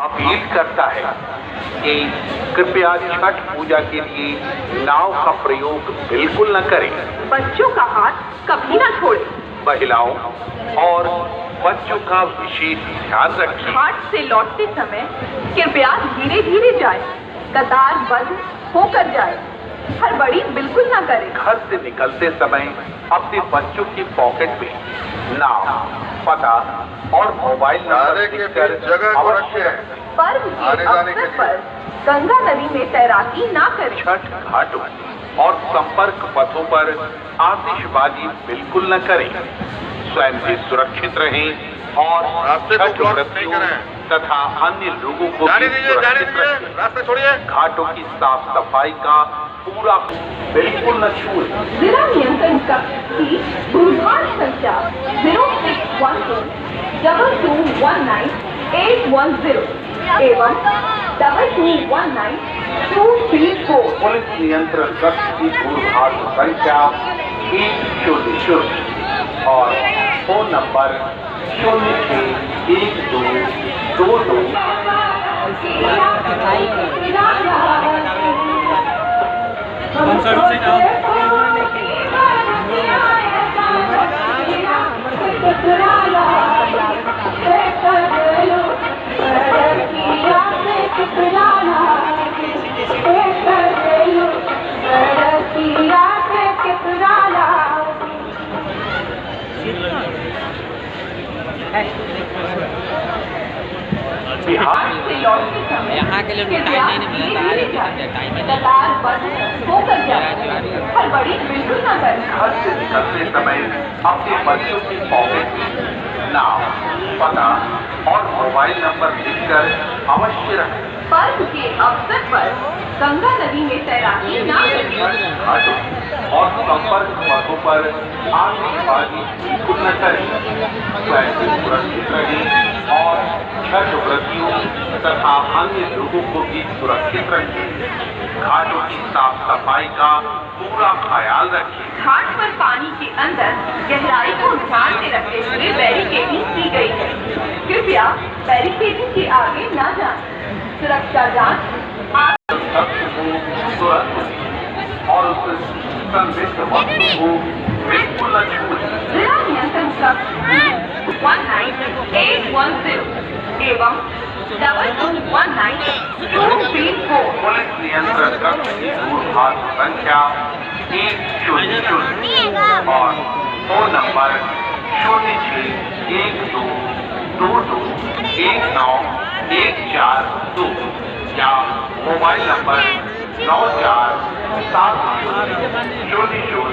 Appeal करता है कि कृपया छठ पूजा के लिए नाव का प्रयोग बिल्कुल न करें। बच्चों का हाथ कभी न छोड़ें। महिलाओं और बच्चों का विशेष ध्यान रखें। घाट से लौटते समय कृपया धीरे धीरे जाएं। कतार बंद होकर जाए। हड़बड़ी बिल्कुल न करें। घर से निकलते समय अपने बच्चों की पॉकेट में नाम, पता और मोबाइल नंबर लिखकर जगह को रखें। पर्व के अवसर पर गंगा नदी में तैराकी न करें। छठ घाटों और संपर्क पथों पर आतिशबाजी बिल्कुल न करें। स्वयं भी सुरक्षित रहें और छठ व्रतियों तथा अन्य लोगों को भी सुरक्षित रखें। रास्ता छोड़िए। घाटों की साफ सफाई का पूरा बिल्कुल न छूएं। जिला नियंत्रण कक्ष की दूरभाष संख्या 0612 2219 810 एवं 2219 234। पुलिस नियंत्रण कक्ष की दूरभाष संख्या 100 और फोन नंबर यहाँ के लिए टाइम नहीं मिलता है। कतार बंद होकर जाए। हड़बड़ी बिल्कुल न करें। घर से निकलते समय अपने बच्चों की पॉकेट में नाम, पता और मोबाइल नंबर लिखकर अवश्य रखें। पर्व के अवसर पर गंगा नदी में तैराकी न करें। घाटों और संपर्क पथों पर आतिशबाजी बिल्कुल न करें। स्वयं भी सुरक्षित रहें और छठ व्रतियों तथा अन्य लोगों को भी सुरक्षित रखें। घाटों की साफ सफाई का पूरा ख्याल रखें। घाट पर पानी के अंदर गहराई को ध्यान में रखते हुए बैरिकेडिंग की गई है। कृपया बैरिकेडिंग के आगे न जाएं। सुरक्षा जांच और उस संदिग्ध वस्तु को बिल्कुल न छूएं। जिला नियंत्रण कक्ष 19810 एवं 2219 234। पुलिस नियंत्रण कक्ष की दूरभाष संख्या 100 और फोन नंबर 0612221942 या मोबाइल नंबर 947000